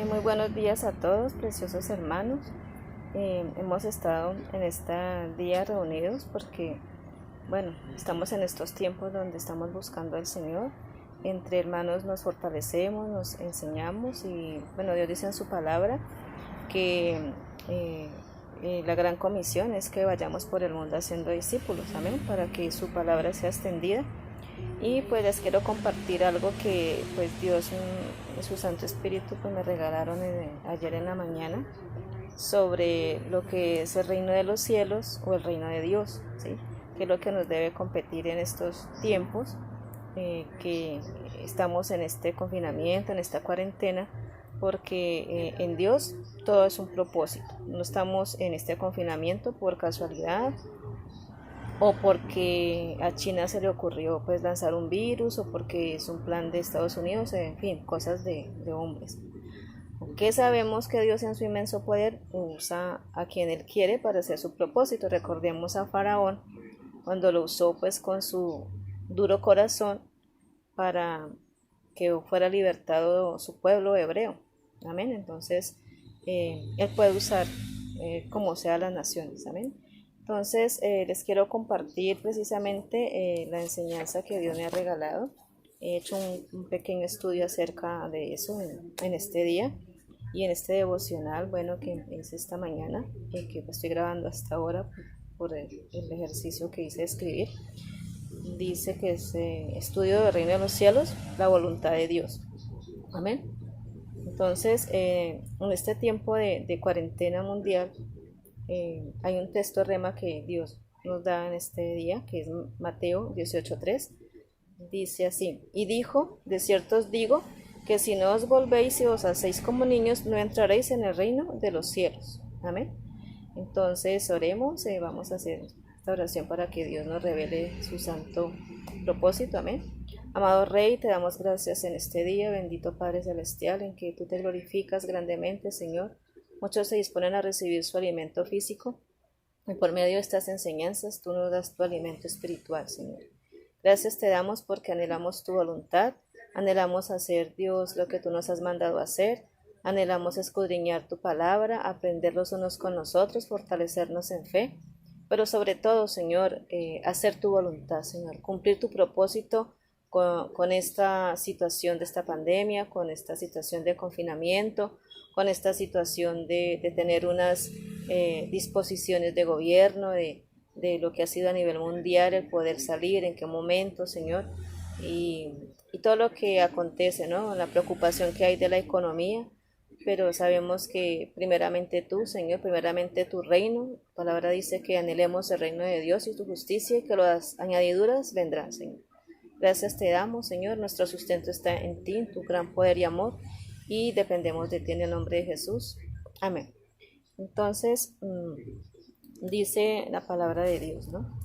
Muy buenos días a todos, preciosos hermanos. Hemos estado en este día reunidos porque, bueno, estamos en estos tiempos donde estamos buscando al Señor. Entre hermanos nos fortalecemos, nos enseñamos y, bueno, Dios dice en su palabra que la gran comisión es que vayamos por el mundo haciendo discípulos, amén, para que su palabra sea extendida. Y pues les quiero compartir algo que pues Dios y su Santo Espíritu pues me regalaron ayer en la mañana sobre lo que es el reino de los cielos o el reino de Dios, ¿sí? Que es lo que nos debe competir en estos tiempos que estamos en este confinamiento, en esta cuarentena, porque en Dios todo es un propósito. No estamos en este confinamiento por casualidad o porque a China se le ocurrió pues lanzar un virus o porque es un plan de Estados Unidos, en fin, cosas de hombres. Aunque sabemos que Dios en su inmenso poder usa a quien Él quiere para hacer su propósito. Recordemos a Faraón cuando lo usó pues con su duro corazón para que fuera libertado su pueblo hebreo. Amén. Entonces, Él puede usar como sea las naciones. Amén. Entonces, les quiero compartir precisamente la enseñanza que Dios me ha regalado. He hecho un pequeño estudio acerca de eso en este día y en este devocional, bueno, que hice esta mañana, que estoy grabando hasta ahora por el ejercicio que hice de escribir. Dice que es estudio del reino de los cielos, la voluntad de Dios. Amén. Entonces, en este tiempo de cuarentena mundial, hay un texto rema que Dios nos da en este día, que es Mateo 18:3. Dice así: y dijo, de cierto os digo, que si no os volvéis y os hacéis como niños, no entraréis en el reino de los cielos. Amén. Entonces oremos, vamos a hacer esta oración para que Dios nos revele su santo propósito. Amén. Amado Rey, te damos gracias en este día, bendito Padre Celestial, en que tú te glorificas grandemente, Señor. Muchos se disponen a recibir su alimento físico y por medio de estas enseñanzas tú nos das tu alimento espiritual, Señor. Gracias te damos porque anhelamos tu voluntad, anhelamos hacer, Dios, lo que tú nos has mandado a hacer, anhelamos escudriñar tu palabra, aprender los unos con los otros, fortalecernos en fe, pero sobre todo, Señor, hacer tu voluntad, Señor, cumplir tu propósito con esta situación de esta pandemia, con esta situación de confinamiento, con esta situación de tener unas disposiciones de gobierno, de lo que ha sido a nivel mundial, el poder salir, en qué momento, Señor, y todo lo que acontece, ¿no? La preocupación que hay de la economía, pero sabemos que primeramente tú, Señor, primeramente tu reino. La palabra dice que anhelemos el reino de Dios y tu justicia y que las añadiduras vendrán, Señor. Gracias te damos, Señor, nuestro sustento está en ti, en tu gran poder y amor, y dependemos de ti en el nombre de Jesús. Amén. Entonces, dice la palabra de Dios, ¿no?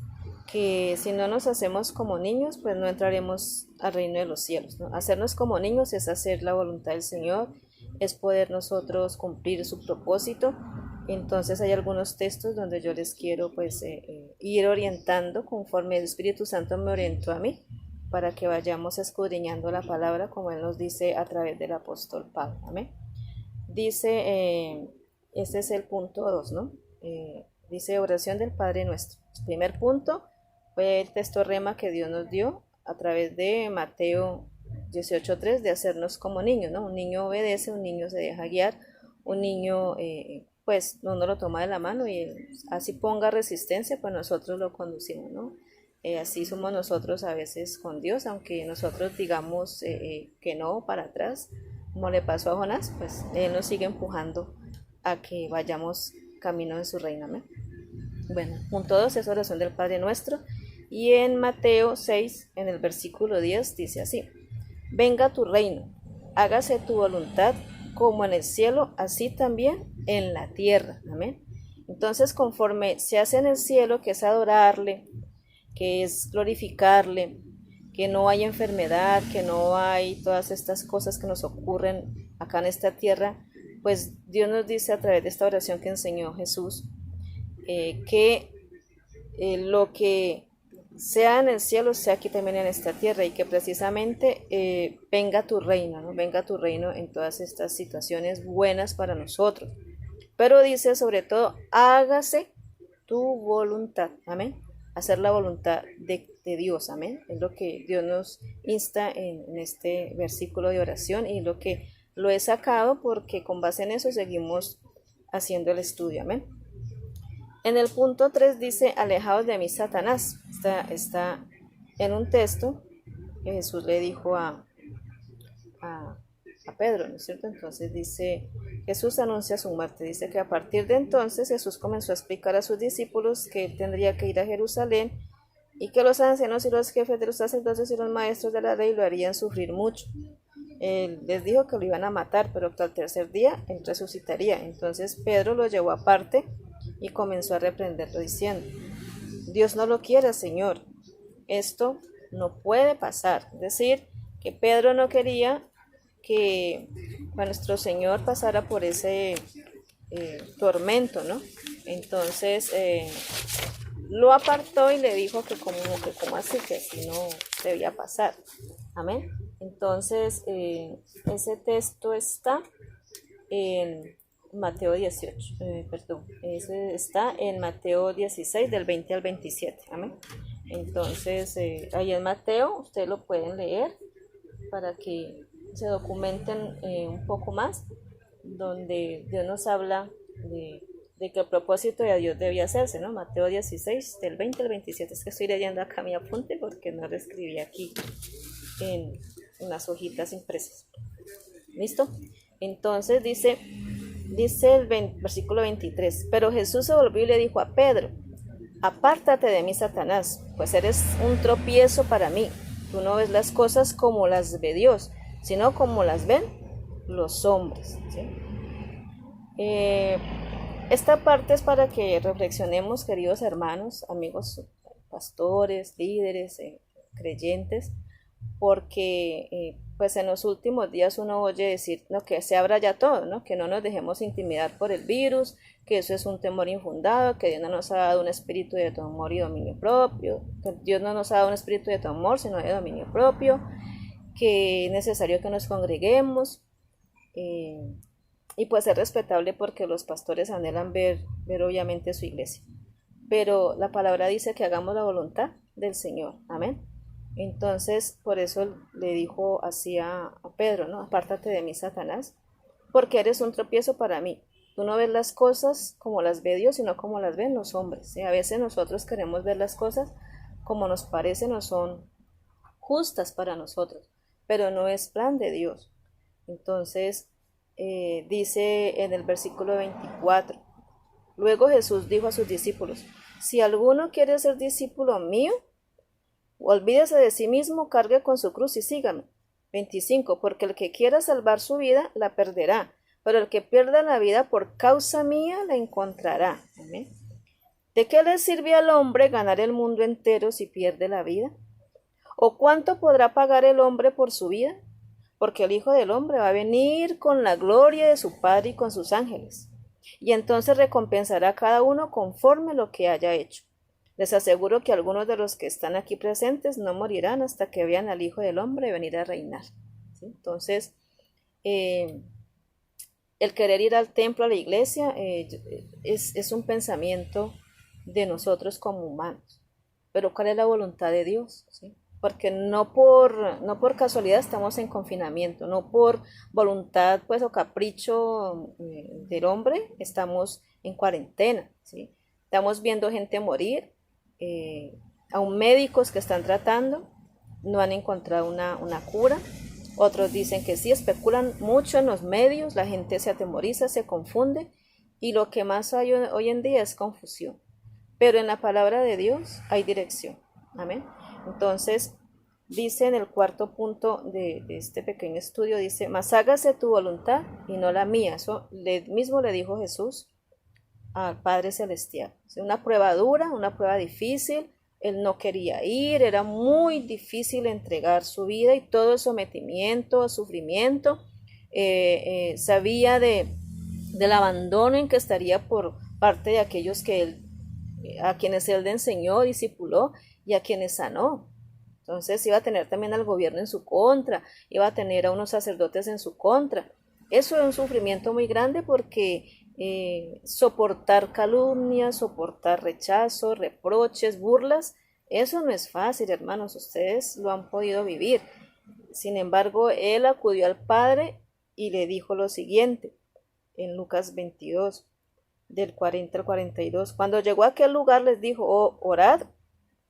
Que si no nos hacemos como niños, pues no entraremos al reino de los cielos, ¿no? Hacernos como niños es hacer la voluntad del Señor, es poder nosotros cumplir su propósito. Entonces hay algunos textos donde yo les quiero pues ir orientando conforme el Espíritu Santo me orientó a mí, para que vayamos escudriñando la palabra como Él nos dice a través del apóstol Pablo. Amén. Dice, este es el punto 2, ¿no? Dice oración del Padre Nuestro. El primer punto fue el texto rema que Dios nos dio a través de Mateo 18:3, de hacernos como niños, ¿no? Un niño obedece, un niño se deja guiar, un niño pues no nos lo toma de la mano y así ponga resistencia, pues nosotros lo conducimos, ¿no? Así somos nosotros a veces con Dios, aunque nosotros digamos que no, para atrás, como le pasó a Jonás, pues Él nos sigue empujando a que vayamos camino en su reino. ¿No? Bueno, punto 2 es oración del Padre Nuestro. Y en Mateo 6, en el versículo 10, dice así: venga tu reino, hágase tu voluntad como en el cielo, así también en la tierra. Amén. Entonces, conforme se hace en el cielo, que es adorarle, que es glorificarle, que no hay enfermedad, que no hay todas estas cosas que nos ocurren acá en esta tierra, pues Dios nos dice a través de esta oración que enseñó Jesús, que lo que sea en el cielo, sea aquí también en esta tierra, y que precisamente venga tu reino, ¿no? Venga tu reino en todas estas situaciones buenas para nosotros. Pero dice sobre todo, hágase tu voluntad, amén. Hacer la voluntad de Dios, amén. Es lo que Dios nos insta en este versículo de oración, y lo que lo he sacado porque con base en eso seguimos haciendo el estudio, amén. En el punto 3 dice, alejaos de mí, Satanás. Está en un texto que Jesús le dijo a, a Pedro, ¿no es cierto? Entonces dice, Jesús anuncia su muerte. Dice que a partir de entonces Jesús comenzó a explicar a sus discípulos que él tendría que ir a Jerusalén y que los ancianos y los jefes de los sacerdotes y los maestros de la ley lo harían sufrir mucho. Él les dijo que lo iban a matar, pero que al tercer día él resucitaría. Entonces Pedro lo llevó aparte y comenzó a reprenderlo diciendo, Dios no lo quiere, Señor, esto no puede pasar. Es decir, que Pedro no quería que nuestro Señor pasara por ese tormento, ¿no? Entonces lo apartó y le dijo que como así, que así no debía pasar. Amén. Entonces ese texto está en Mateo 18, ese está en Mateo 16 del 20 al 27, amén. Entonces ahí en Mateo ustedes lo pueden leer para que se documenten un poco más, donde Dios nos habla de que el propósito de Dios debía hacerse, ¿no? Mateo 16 del 20 al 27, es que estoy leyendo acá mi apunte porque no lo escribí aquí en las hojitas impresas. ¿Listo? Entonces dice el versículo 23, pero Jesús se volvió y le dijo a Pedro, apártate de mí, Satanás, pues eres un tropiezo para mí. Tú no ves las cosas como las ve Dios, sino como las ven los hombres, ¿sí? Esta parte es para que reflexionemos, queridos hermanos, amigos, pastores, líderes, creyentes, porque pues en los últimos días uno oye decir, no, que se abra ya todo, ¿no? Que no nos dejemos intimidar por el virus, que eso es un temor infundado, que Dios no nos ha dado un espíritu de temor y dominio propio, que Dios no nos ha dado un espíritu de temor, sino de dominio propio, que es necesario que nos congreguemos, y pues es respetable porque los pastores anhelan ver obviamente su iglesia. Pero la palabra dice que hagamos la voluntad del Señor, amén. Entonces, por eso le dijo así a Pedro, ¿no? Apártate de mí, Satanás, porque eres un tropiezo para mí. Tú no ves las cosas como las ve Dios, sino como las ven los hombres. A veces nosotros queremos ver las cosas como nos parecen o son justas para nosotros, pero no es plan de Dios. Entonces, dice en el versículo 24, luego Jesús dijo a sus discípulos, si alguno quiere ser discípulo mío, olvídese de sí mismo, cargue con su cruz y sígame. 25. Porque el que quiera salvar su vida, la perderá, pero el que pierda la vida por causa mía, la encontrará. Amén. ¿De qué le sirve al hombre ganar el mundo entero si pierde la vida? ¿O cuánto podrá pagar el hombre por su vida? Porque el Hijo del Hombre va a venir con la gloria de su Padre y con sus ángeles, y entonces recompensará a cada uno conforme lo que haya hecho. Les aseguro que algunos de los que están aquí presentes no morirán hasta que vean al Hijo del Hombre venir a reinar. ¿Sí? Entonces, el querer ir al templo, a la iglesia, es un pensamiento de nosotros como humanos. Pero ¿cuál es la voluntad de Dios? ¿Sí? Porque no por casualidad estamos en confinamiento, no por voluntad pues o capricho del hombre estamos en cuarentena, ¿sí? Estamos viendo gente morir, aún médicos que están tratando no han encontrado una cura, otros dicen que sí, especulan mucho en los medios, la gente se atemoriza, se confunde, y lo que más hay hoy en día es confusión. Pero en la palabra de Dios hay dirección. Amén. Entonces, dice en el cuarto punto de este pequeño estudio, dice, mas hágase tu voluntad y no la mía. Eso mismo le dijo Jesús al Padre Celestial. Una prueba dura, una prueba difícil. Él no quería ir, era muy difícil entregar su vida y todo el sometimiento, sufrimiento. Sabía del abandono en que estaría por parte de aquellos a quienes él le enseñó, discipuló, y a quienes sanó. Entonces iba a tener también al gobierno en su contra, iba a tener a unos sacerdotes en su contra. Eso es un sufrimiento muy grande porque soportar calumnias, soportar rechazo, reproches, burlas, eso no es fácil, hermanos, ustedes lo han podido vivir. Sin embargo, él acudió al Padre y le dijo lo siguiente, en Lucas 22, del 40 al 42. Cuando llegó a aquel lugar les dijo, oh, orad,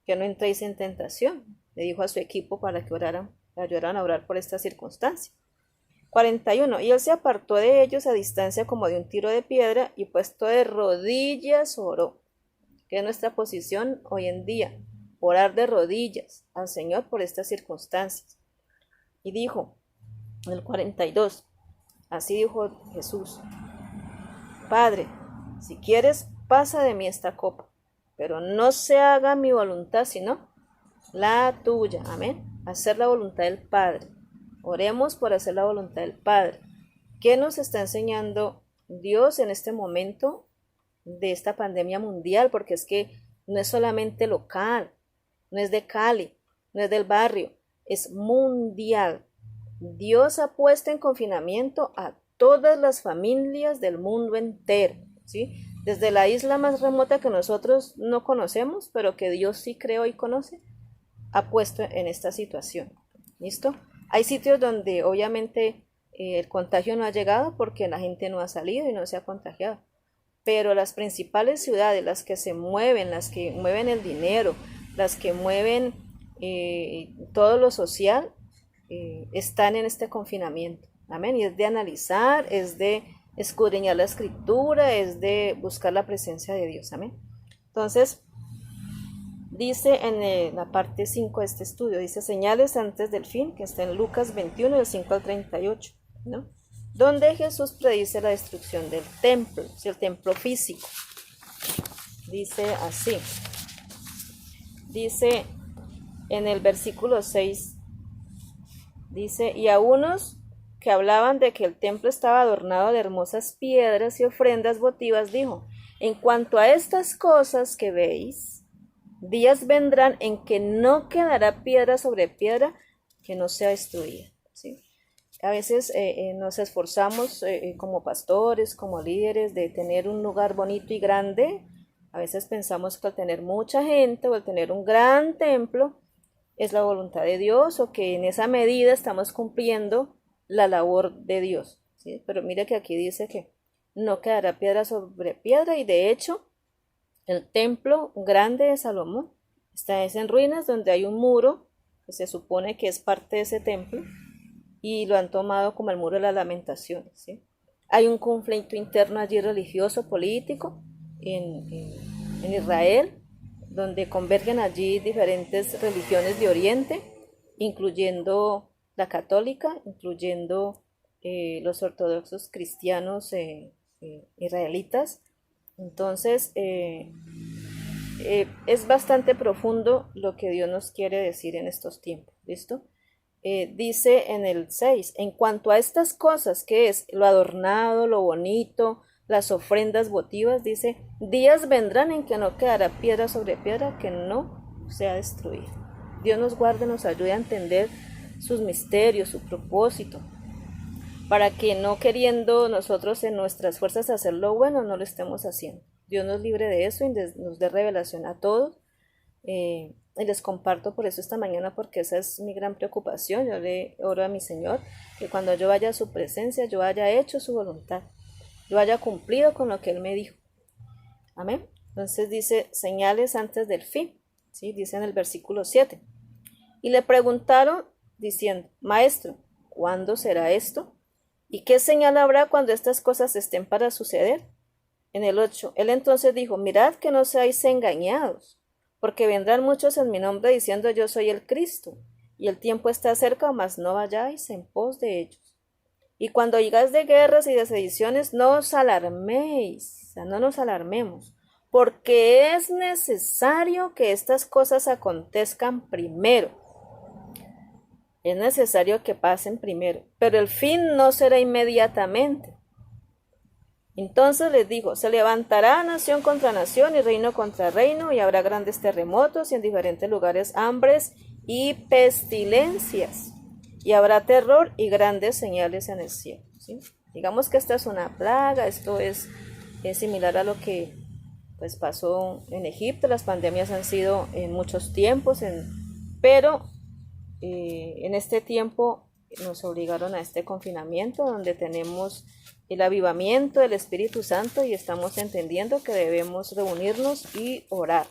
que no entréis en tentación. Le dijo a su equipo para que oraran, le ayudaran a orar por esta circunstancia. 41. Y él se apartó de ellos a distancia como de un tiro de piedra y puesto de rodillas oró, que es nuestra posición hoy en día, orar de rodillas al Señor por estas circunstancias. Y dijo, en el 42, así dijo Jesús, Padre, si quieres, pasa de mí esta copa, pero no se haga mi voluntad, sino la tuya. Amén. Hacer la voluntad del Padre. Oremos por hacer la voluntad del Padre. ¿Qué nos está enseñando Dios en este momento de esta pandemia mundial? Porque es que no es solamente local, no es de Cali, no es del barrio, es mundial. Dios ha puesto en confinamiento a todas las familias del mundo entero, ¿sí? Desde la isla más remota que nosotros no conocemos, pero que Dios sí creó y conoce, ha puesto en esta situación. ¿Listo? Hay sitios donde obviamente el contagio no ha llegado porque la gente no ha salido y no se ha contagiado. Pero las principales ciudades, las que se mueven, las que mueven el dinero, las que mueven todo lo social, están en este confinamiento. Amén. Y es de analizar, es de escudriñar la escritura, es de buscar la presencia de Dios. Amén. Entonces, dice en la parte 5 de este estudio, dice señales antes del fin, que está en Lucas 21, del 5 al 38, ¿no? Donde Jesús predice la destrucción del templo, el templo físico. Dice así, dice en el versículo 6, dice, y a unos que hablaban de que el templo estaba adornado de hermosas piedras y ofrendas votivas, dijo, en cuanto a estas cosas que veis, días vendrán en que no quedará piedra sobre piedra que no sea destruida. ¿Sí? A veces nos esforzamos como pastores, como líderes, de tener un lugar bonito y grande. A veces pensamos que al tener mucha gente o al tener un gran templo es la voluntad de Dios o que en esa medida estamos cumpliendo la labor de Dios. ¿Sí? Pero mire que aquí dice que no quedará piedra sobre piedra y de hecho el templo grande de Salomón está en ruinas donde hay un muro que se supone que es parte de ese templo y lo han tomado como el muro de las lamentaciones. ¿Sí? Hay un conflicto interno allí religioso, político en Israel, donde convergen allí diferentes religiones de Oriente, incluyendo la católica, incluyendo los ortodoxos cristianos israelitas. Entonces, es bastante profundo lo que Dios nos quiere decir en estos tiempos, ¿listo? Dice en el 6, en cuanto a estas cosas, que es lo adornado, lo bonito, las ofrendas votivas, dice, días vendrán en que no quedará piedra sobre piedra que no sea destruida. Dios nos guarde, nos ayude a entender sus misterios, su propósito, para que no queriendo nosotros en nuestras fuerzas hacer lo bueno, no lo estemos haciendo. Dios nos libre de eso y nos dé revelación a todos. Y les comparto por eso esta mañana, porque esa es mi gran preocupación. Yo le oro a mi Señor que cuando yo vaya a su presencia, yo haya hecho su voluntad, yo haya cumplido con lo que Él me dijo. Amén. Entonces dice, señales antes del fin. ¿Sí? Dice en el versículo 7. Y le preguntaron diciendo, Maestro, ¿cuándo será esto? ¿Y qué señal habrá cuando estas cosas estén para suceder? En el 8, él entonces dijo, mirad que no seáis engañados, porque vendrán muchos en mi nombre diciendo yo soy el Cristo, y el tiempo está cerca, mas no vayáis en pos de ellos. Y cuando oigáis de guerras y de sediciones, no os alarméis, o sea, no nos alarmemos, porque es necesario que estas cosas acontezcan primero. Es necesario que pasen primero, pero el fin no será inmediatamente. Entonces les dijo, se levantará nación contra nación y reino contra reino, y habrá grandes terremotos y en diferentes lugares hambres y pestilencias, y habrá terror y grandes señales en el cielo, ¿sí? Digamos que esta es una plaga, esto es similar a lo que pues pasó en Egipto. Las pandemias han sido en muchos tiempos, pero en este tiempo nos obligaron a este confinamiento donde tenemos el avivamiento del Espíritu Santo y estamos entendiendo que debemos reunirnos y orar.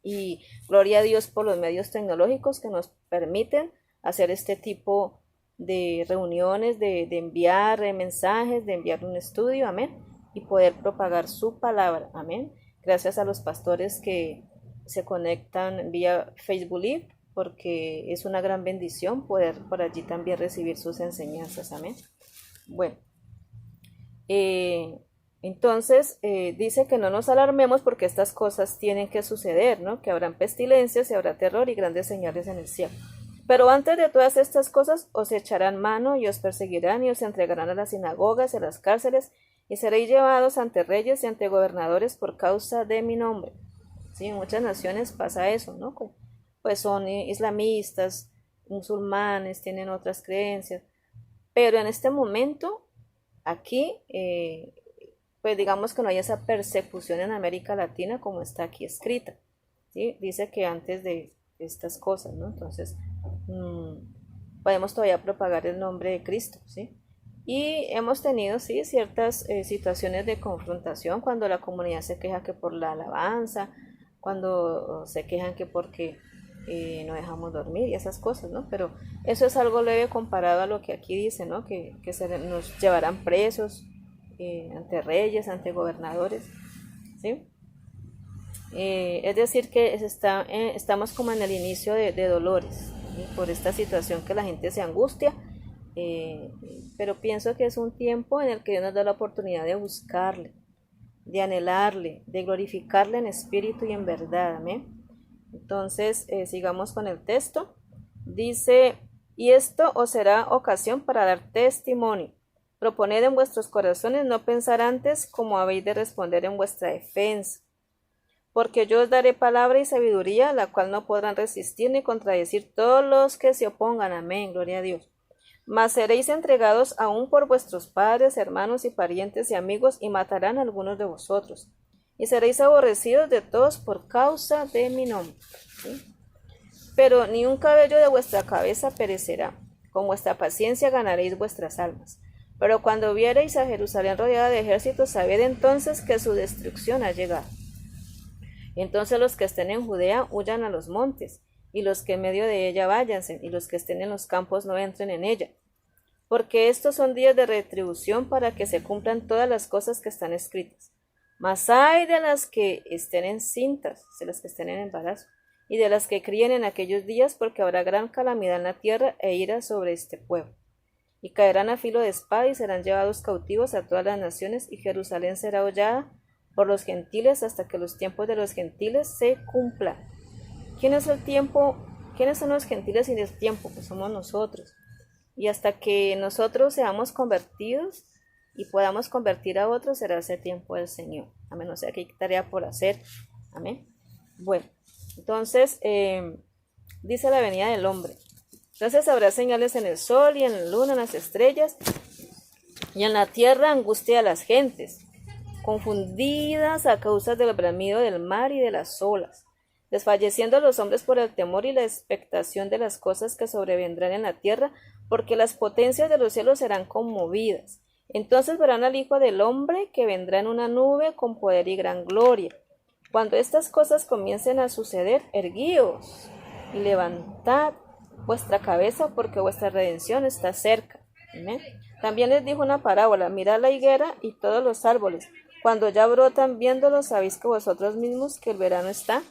Y gloria a Dios por los medios tecnológicos que nos permiten hacer este tipo de reuniones, de enviar mensajes, de enviar un estudio, amén, y poder propagar su palabra, amén. Gracias a los pastores que se conectan vía Facebook Live, porque es una gran bendición poder por allí también recibir sus enseñanzas, amén. Bueno, entonces dice que no nos alarmemos porque estas cosas tienen que suceder, ¿no? Que habrán pestilencias y habrá terror y grandes señales en el cielo. Pero antes de todas estas cosas os echarán mano y os perseguirán y os entregarán a las sinagogas y a las cárceles y seréis llevados ante reyes y ante gobernadores por causa de mi nombre. Sí, en muchas naciones pasa eso, ¿no? Pues son islamistas, musulmanes, tienen otras creencias, pero en este momento aquí pues digamos que no hay esa persecución en América Latina como está aquí escrita, ¿sí? Dice que antes de estas cosas, ¿no? Entonces podemos todavía propagar el nombre de Cristo, ¿sí? Y hemos tenido, sí, ciertas situaciones de confrontación cuando la comunidad se queja que por la alabanza, cuando se quejan que porque no dejamos dormir y esas cosas, ¿no? Pero eso es algo leve comparado a lo que aquí dice, ¿no? Que nos llevarán presos ante reyes, ante gobernadores, ¿sí? Es decir que estamos como en el inicio de dolores, ¿sí? Por esta situación que la gente se angustia, pero pienso que es un tiempo en el que Dios nos da la oportunidad de buscarle, de anhelarle, de glorificarle en espíritu y en verdad, amén. Entonces sigamos con el texto. Dice, y esto os será ocasión para dar testimonio. Proponed en vuestros corazones no pensar antes como habéis de responder en vuestra defensa. Porque yo os daré palabra y sabiduría, la cual no podrán resistir ni contradecir todos los que se opongan. Amén, gloria a Dios. Mas seréis entregados aún por vuestros padres, hermanos y parientes y amigos, y matarán a algunos de vosotros. Y seréis aborrecidos de todos por causa de mi nombre, ¿sí? Pero ni un cabello de vuestra cabeza perecerá. Con vuestra paciencia ganaréis vuestras almas. Pero cuando viereis a Jerusalén rodeada de ejércitos, sabed entonces que su destrucción ha llegado. Entonces los que estén en Judea huyan a los montes, y los que en medio de ella váyanse, y los que estén en los campos no entren en ella. Porque estos son días de retribución para que se cumplan todas las cosas que están escritas. Mas hay de las que estén encintas, de las que estén en embarazo, y de las que críen en aquellos días, porque habrá gran calamidad en la tierra e ira sobre este pueblo. Y caerán a filo de espada y serán llevados cautivos a todas las naciones, y Jerusalén será hollada por los gentiles hasta que los tiempos de los gentiles se cumplan. ¿Quién es el tiempo? ¿Quiénes son los gentiles sin el tiempo? Pues somos nosotros. Y hasta que nosotros seamos convertidos y podamos convertir a otros, será ese tiempo del Señor. Amén. O sea que hay tarea por hacer. Amén. Bueno, entonces dice la venida del hombre. Entonces habrá señales en el sol y en la luna, en las estrellas, y en la tierra angustia a las gentes, confundidas a causa del bramido del mar y de las olas, desfalleciendo los hombres por el temor y la expectación de las cosas que sobrevendrán en la tierra, porque las potencias de los cielos serán conmovidas. Entonces verán al Hijo del Hombre que vendrá en una nube con poder y gran gloria. Cuando estas cosas comiencen a suceder, erguíos y levantad vuestra cabeza, porque vuestra redención está cerca. ¿Amén? También les dijo una parábola: mirad la higuera y todos los árboles. Cuando ya brotan, viéndolos, sabéis que vosotros mismos que el verano está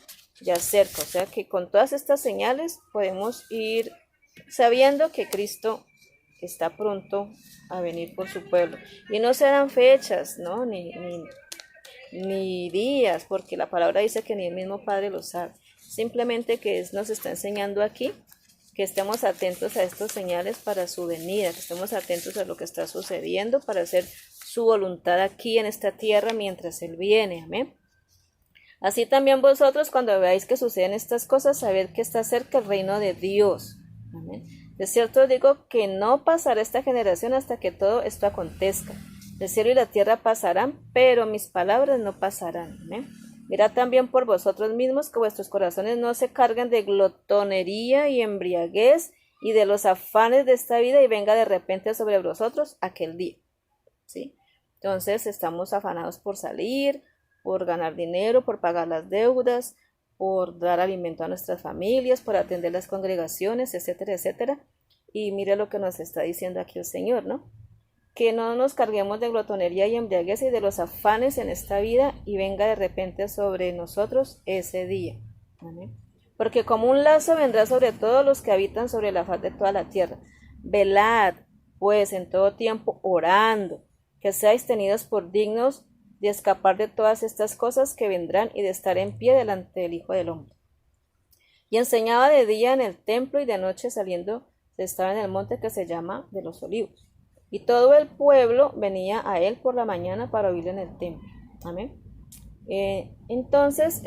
ya cerca. O sea que con todas estas señales podemos ir sabiendo que Cristo está pronto a venir por su pueblo. Y no serán fechas, ¿no? Ni días, porque la palabra dice que ni el mismo Padre lo sabe. Simplemente que nos está enseñando aquí que estemos atentos a estas señales para su venida, que estemos atentos a lo que está sucediendo para hacer su voluntad aquí en esta tierra mientras Él viene. Amén. Así también vosotros, cuando veáis que suceden estas cosas, sabed que está cerca el reino de Dios. Amén. De cierto os digo que no pasará esta generación hasta que todo esto acontezca. El cielo y la tierra pasarán, pero mis palabras no pasarán. Amén. Mirad también por vosotros mismos que vuestros corazones no se carguen de glotonería y embriaguez y de los afanes de esta vida, y venga de repente sobre vosotros aquel día. ¿Sí? Entonces estamos afanados por salir, por ganar dinero, por pagar las deudas, por dar alimento a nuestras familias, por atender las congregaciones, etcétera, etcétera. Y mire lo que nos está diciendo aquí el Señor, ¿no? Que no nos carguemos de glotonería y embriaguez y de los afanes en esta vida, y venga de repente sobre nosotros ese día. ¿Amén? Porque como un lazo vendrá sobre todos los que habitan sobre la faz de toda la tierra. Velad, pues, en todo tiempo orando, que seáis tenidos por dignos de escapar de todas estas cosas que vendrán y de estar en pie delante del Hijo del Hombre. Y enseñaba de día en el templo, y de noche saliendo estaba en el monte que se llama de los Olivos. Y todo el pueblo venía a él por la mañana para oírle en el templo. Amén. Entonces,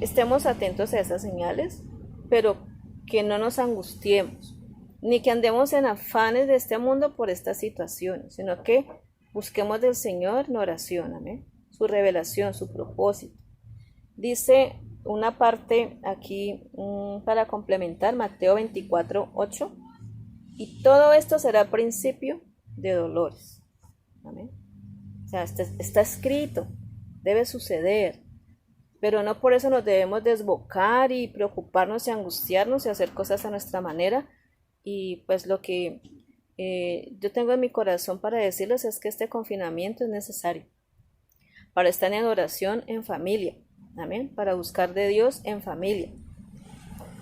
estemos atentos a esas señales, pero que no nos angustiemos, ni que andemos en afanes de este mundo por estas situaciones, sino que busquemos del Señor en oración, amén, su revelación, su propósito. Dice una parte aquí para complementar, Mateo 24:8, y todo esto será principio de dolores. Amén. O sea, está escrito, debe suceder, pero no por eso nos debemos desbocar y preocuparnos y angustiarnos y hacer cosas a nuestra manera. Y pues lo que yo tengo en mi corazón para decirles es que este confinamiento es necesario para estar en oración en familia, amén, para buscar de Dios en familia.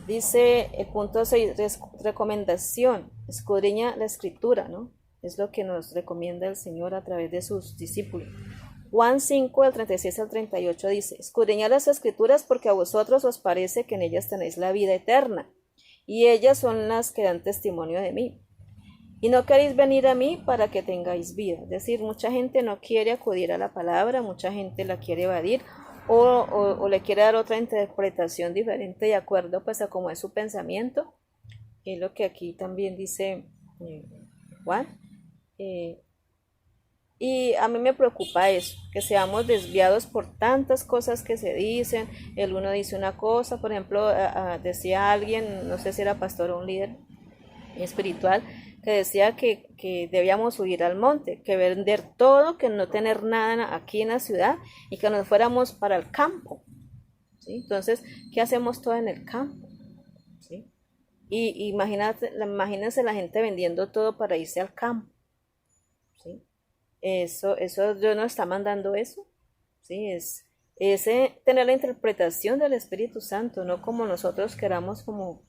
Dice el punto 6, recomendación, escudriña la escritura, ¿no? Es lo que nos recomienda el Señor a través de sus discípulos. Juan 5, del 36 al 38 dice, escudriñad las escrituras porque a vosotros os parece que en ellas tenéis la vida eterna, y ellas son las que dan testimonio de mí. Y no queréis venir a mí para que tengáis vida. Es decir, mucha gente no quiere acudir a la palabra, mucha gente la quiere evadir o le quiere dar otra interpretación diferente de acuerdo pues a cómo es su pensamiento. Es lo que aquí también dice Juan. Y a mí me preocupa eso, que seamos desviados por tantas cosas que se dicen. El uno dice una cosa, por ejemplo, decía alguien, no sé si era pastor o un líder espiritual, que decía que debíamos huir al monte, que vender todo, que no tener nada aquí en la ciudad y que nos fuéramos para el campo. ¿Sí? Entonces, ¿qué hacemos todo en el campo? ¿Sí? Y imagínense la gente vendiendo todo para irse al campo. ¿Sí? Eso Dios nos está mandando eso. ¿Sí? Es tener la interpretación del Espíritu Santo, no como nosotros queramos, como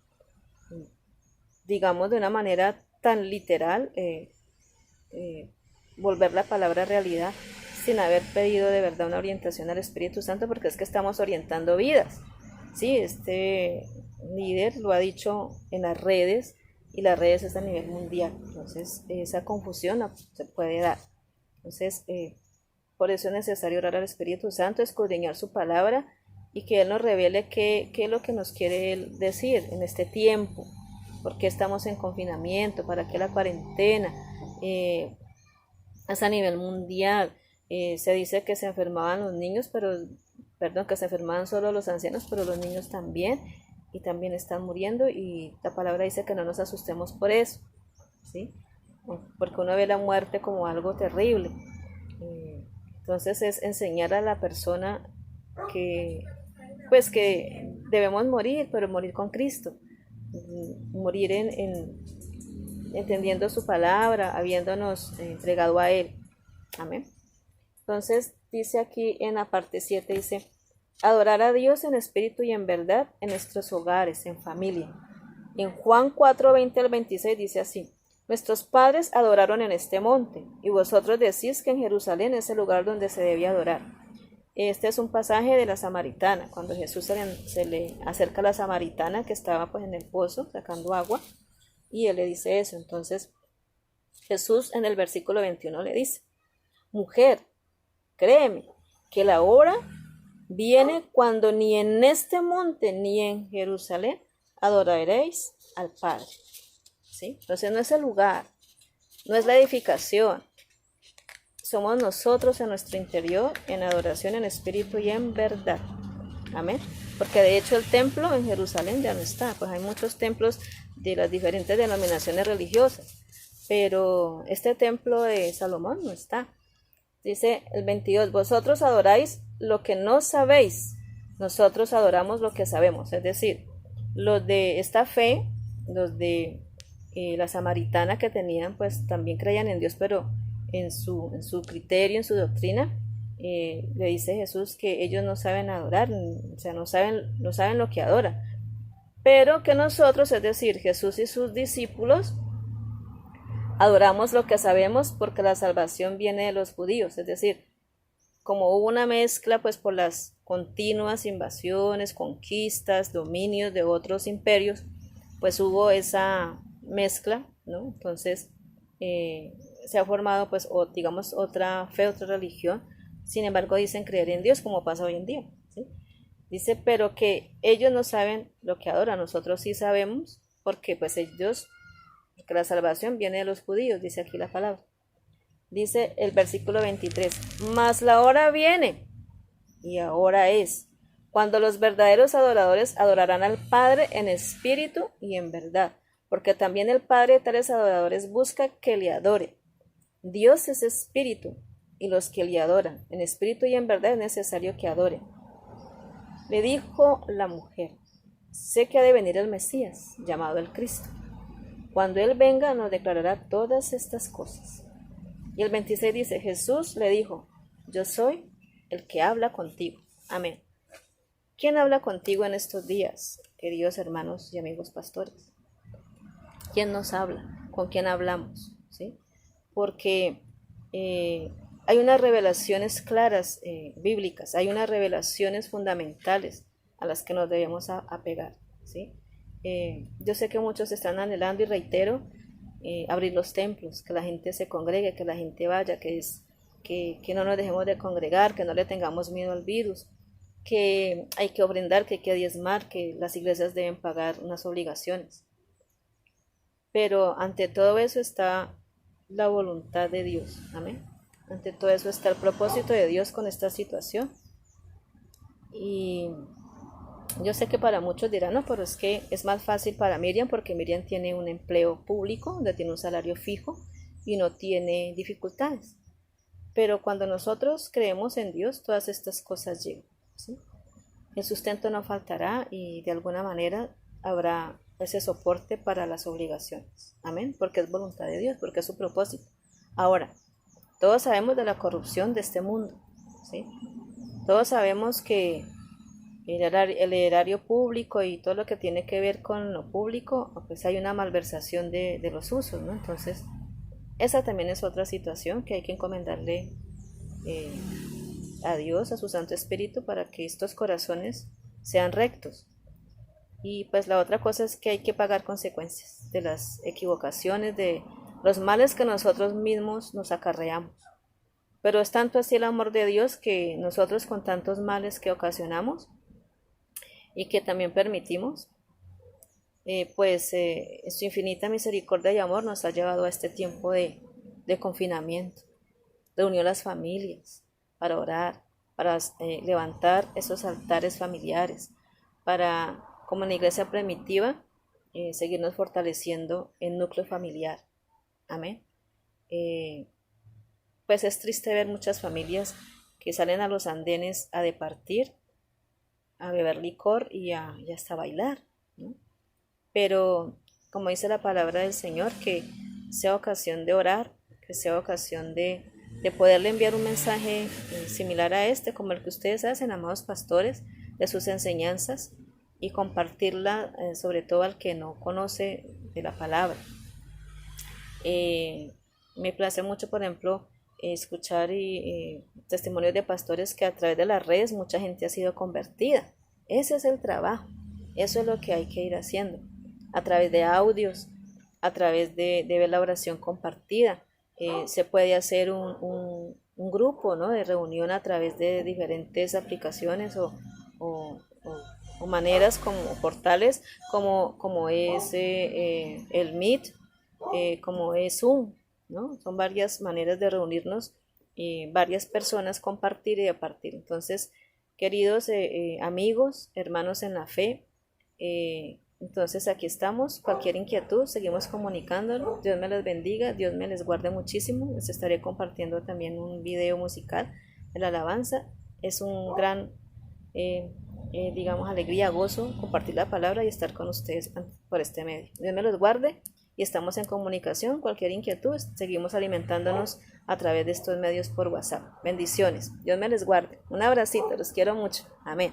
digamos de una manera tan literal, volver la palabra realidad sin haber pedido de verdad una orientación al Espíritu Santo, porque es que estamos orientando vidas. Sí, este líder lo ha dicho en las redes, y las redes es a nivel mundial, entonces esa confusión no se puede dar. Entonces, por eso es necesario orar al Espíritu Santo, escudriñar su palabra y que Él nos revele qué es lo que nos quiere Él decir en este tiempo. ¿Por qué estamos en confinamiento? ¿Para qué la cuarentena? Es a nivel mundial. Se dice que se enfermaban los niños, que se enfermaban solo los ancianos, pero los niños también, y también están muriendo, y la palabra dice que no nos asustemos por eso, ¿sí? Porque uno ve la muerte como algo terrible. Entonces es enseñar a la persona que debemos morir, pero morir con Cristo. Morir entendiendo su palabra, habiéndonos entregado a Él. Amén. Entonces dice aquí en la parte 7, dice, adorar a Dios en espíritu y en verdad en nuestros hogares, en familia. Y en Juan 4, 20 al 26 dice así, nuestros padres adoraron en este monte, y vosotros decís que en Jerusalén es el lugar donde se debía adorar. Este es un pasaje de la samaritana, cuando Jesús se le acerca a la samaritana que estaba pues en el pozo sacando agua, y él le dice eso. Entonces Jesús en el versículo 21 le dice, mujer, créeme, que la hora viene cuando ni en este monte ni en Jerusalén adoraréis al Padre. ¿Sí? Entonces no es el lugar, no es la edificación. Somos nosotros en nuestro interior, en adoración, en espíritu y en verdad. Amén. Porque de hecho el templo en Jerusalén ya no está. Pues hay muchos templos de las diferentes denominaciones religiosas. Pero este templo de Salomón no está. Dice el 22, vosotros adoráis lo que no sabéis, nosotros adoramos lo que sabemos. Es decir, los de esta fe, los de la samaritana que tenían, pues también creían en Dios, pero en su criterio, en su doctrina, le dice Jesús que ellos no saben adorar, o sea, no saben lo que adoran. Pero que nosotros, es decir, Jesús y sus discípulos, adoramos lo que sabemos porque la salvación viene de los judíos, es decir, como hubo una mezcla pues por las continuas invasiones, conquistas, dominios de otros imperios, pues hubo esa mezcla, ¿no? Entonces se ha formado pues digamos otra fe, otra religión, sin embargo dicen creer en Dios como pasa hoy en día, ¿sí? Dice, pero que ellos no saben lo que adoran, nosotros sí sabemos, porque pues ellos, porque la salvación viene de los judíos, dice aquí la palabra. Dice el versículo 23, mas la hora viene, y ahora es, cuando los verdaderos adoradores adorarán al Padre en espíritu y en verdad, porque también el Padre de tales adoradores busca que le adore. Dios es espíritu, y los que le adoran en espíritu y en verdad es necesario que adoren. Le dijo la mujer, sé que ha de venir el Mesías, llamado el Cristo. Cuando Él venga nos declarará todas estas cosas. Y el 26 dice, Jesús le dijo, yo soy el que habla contigo. Amén. ¿Quién habla contigo en estos días, queridos hermanos y amigos pastores? ¿Quién nos habla? ¿Con quién hablamos? ¿Sí? Porque hay unas revelaciones claras bíblicas, hay unas revelaciones fundamentales a las que nos debemos apegar, ¿sí? Yo sé que muchos están anhelando y reitero abrir los templos, que la gente se congregue, que la gente vaya, que no nos dejemos de congregar, que no le tengamos miedo al virus, que hay que ofrendar, que hay que diezmar, que las iglesias deben pagar unas obligaciones. Pero ante todo eso está la voluntad de Dios. Amén. Ante todo eso está el propósito de Dios con esta situación. Y yo sé que para muchos dirán, no, pero es que es más fácil para Miriam porque Miriam tiene un empleo público donde tiene un salario fijo y no tiene dificultades. Pero cuando nosotros creemos en Dios, todas estas cosas llegan, ¿sí? El sustento no faltará y de alguna manera habrá ese soporte para las obligaciones. Amén, porque es voluntad de Dios, porque es su propósito. Ahora, todos sabemos de la corrupción de este mundo, ¿sí? Todos sabemos que el erario público y todo lo que tiene que ver con lo público, pues hay una malversación de los usos, ¿no? Entonces, esa también es otra situación que hay que encomendarle a Dios, a su Santo Espíritu, para que estos corazones sean rectos. Y pues la otra cosa es que hay que pagar consecuencias de las equivocaciones, de los males que nosotros mismos nos acarreamos. Pero es tanto así el amor de Dios que nosotros con tantos males que ocasionamos y que también permitimos, en su infinita misericordia y amor nos ha llevado a este tiempo de confinamiento. Reunió a las familias para orar, para levantar esos altares familiares, para, como en la iglesia primitiva, seguirnos fortaleciendo en núcleo familiar. Amén. Pues es triste ver muchas familias que salen a los andenes a departir, a beber licor y hasta bailar, ¿no? Pero, como dice la palabra del Señor, que sea ocasión de orar, que sea ocasión de poderle enviar un mensaje similar a este, como el que ustedes hacen, amados pastores, de sus enseñanzas y compartirla sobre todo al que no conoce de la palabra. Me place mucho, por ejemplo, escuchar testimonios de pastores que a través de las redes mucha gente ha sido convertida. Ese es el trabajo, eso es lo que hay que ir haciendo, a través de audios, a través de ver la oración compartida. Se puede hacer un un grupo, ¿no?, de reunión a través de diferentes aplicaciones o- o maneras como portales como es el Meet, como es Zoom, ¿no? Son varias maneras de reunirnos y varias personas compartir y departir. Entonces, queridos amigos, hermanos en la fe, entonces aquí estamos. Cualquier inquietud, seguimos comunicándonos. Dios me les bendiga, Dios me les guarde muchísimo. Les estaré compartiendo también un video musical de la alabanza. Es un gran digamos, alegría, gozo, compartir la palabra y estar con ustedes por este medio. Dios me los guarde y estamos en comunicación. Cualquier inquietud, seguimos alimentándonos a través de estos medios por WhatsApp. Bendiciones. Dios me les guarde. Un abracito, los quiero mucho. Amén.